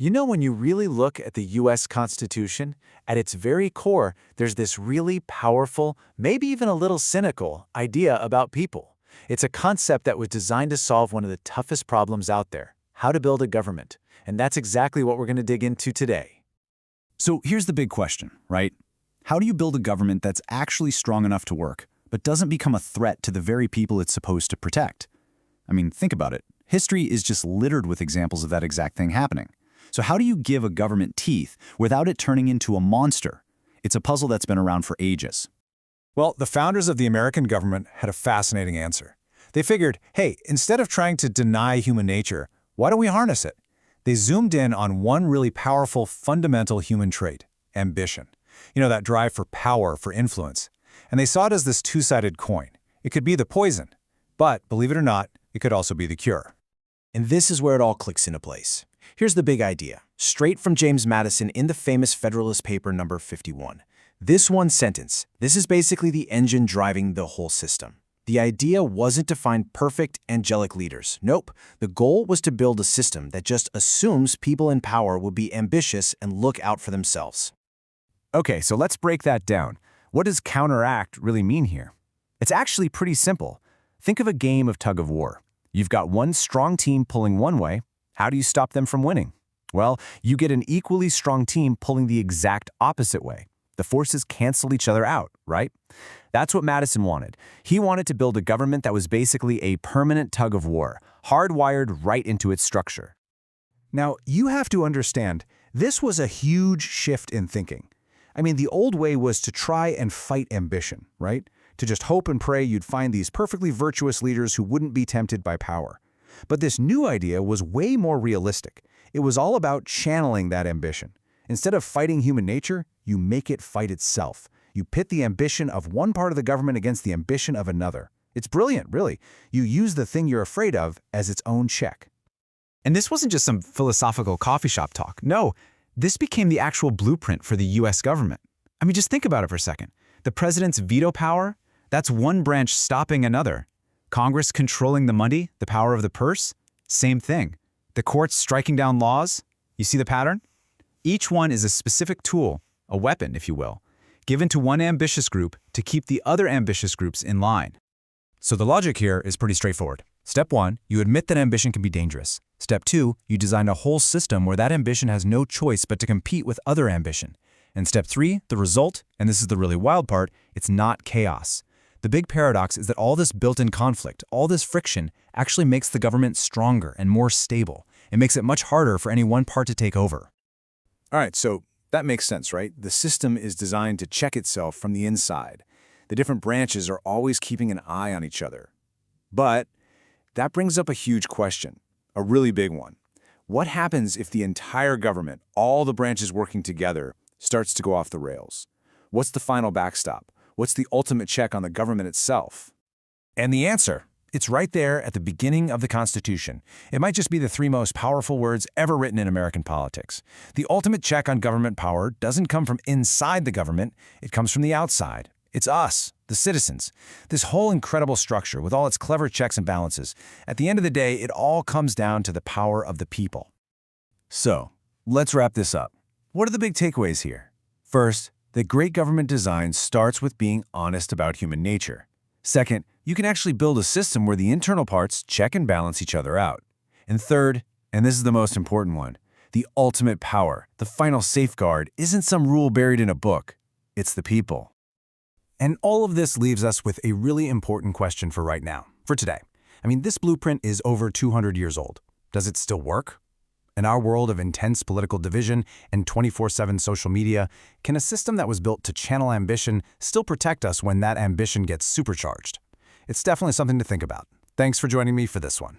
You know, when you really look at the US Constitution, at its very core, there's this really powerful, maybe even a little cynical, idea about people. It's a concept that was designed to solve one of the toughest problems out there: how to build a government. And that's exactly what we're going to dig into today. So here's the big question, right? How do you build a government that's actually strong enough to work, but doesn't become a threat to the very people it's supposed to protect? I mean, think about it. History is just littered with examples of that exact thing happening. So how do you give a government teeth without it turning into a monster? It's a puzzle that's been around for ages. Well, the founders of the American government had a fascinating answer. They figured, hey, instead of trying to deny human nature, why don't we harness it? They zoomed in on one really powerful, fundamental human trait: ambition. You know, that drive for power, for influence. And they saw it as this two-sided coin. It could be the poison, but believe it or not, it could also be the cure. And this is where it all clicks into place. Here's the big idea, straight from James Madison in the famous Federalist Paper number 51. This one sentence, this is basically the engine driving the whole system. The idea wasn't to find perfect, angelic leaders. Nope. The goal was to build a system that just assumes people in power will be ambitious and look out for themselves. Okay, so let's break that down. What does counteract really mean here? It's actually pretty simple. Think of a game of tug of war. You've got one strong team pulling one way. How do you stop them from winning? Well, you get an equally strong team pulling the exact opposite way. The forces cancel each other out, right? That's what Madison wanted. He wanted to build a government that was basically a permanent tug of war, hardwired right into its structure. Now, you have to understand, this was a huge shift in thinking. I mean, the old way was to try and fight ambition, right? To just hope and pray you'd find these perfectly virtuous leaders who wouldn't be tempted by power. But this new idea was way more realistic. It was all about channeling that ambition. Instead of fighting human nature, you make it fight itself. You pit the ambition of one part of the government against the ambition of another. It's brilliant, really. You use the thing you're afraid of as its own check. And this wasn't just some philosophical coffee shop talk. No, this became the actual blueprint for the US government. I mean, just think about it for a second. The president's veto power, that's one branch stopping another. Congress controlling the money, the power of the purse, same thing. The courts striking down laws, you see the pattern? Each one is a specific tool, a weapon, if you will, given to one ambitious group to keep the other ambitious groups in line. So the logic here is pretty straightforward. Step 1, you admit that ambition can be dangerous. Step 2, you design a whole system where that ambition has no choice but to compete with other ambition. And step 3, the result, and this is the really wild part, it's not chaos. The big paradox is that all this built-in conflict, all this friction, actually makes the government stronger and more stable. It makes it much harder for any one part to take over. All right, so that makes sense, right? The system is designed to check itself from the inside. The different branches are always keeping an eye on each other. But that brings up a huge question, a really big one. What happens if the entire government, all the branches working together, starts to go off the rails? What's the final backstop? What's the ultimate check on the government itself? And the answer, it's right there at the beginning of the Constitution. It might just be the 3 most powerful words ever written in American politics. The ultimate check on government power doesn't come from inside the government, it comes from the outside. It's us, the citizens. This whole incredible structure with all its clever checks and balances. At the end of the day, it all comes down to the power of the people. So, let's wrap this up. What are the big takeaways here? First, that great government design starts with being honest about human nature. Second, you can actually build a system where the internal parts check and balance each other out. And third, and this is the most important one, the ultimate power, the final safeguard, isn't some rule buried in a book. It's the people. And all of this leaves us with a really important question for right now, for today. I mean, this blueprint is over 200 years old. Does it still work? In our world of intense political division and 24/7 social media, can a system that was built to channel ambition still protect us when that ambition gets supercharged? It's definitely something to think about. Thanks for joining me for this one.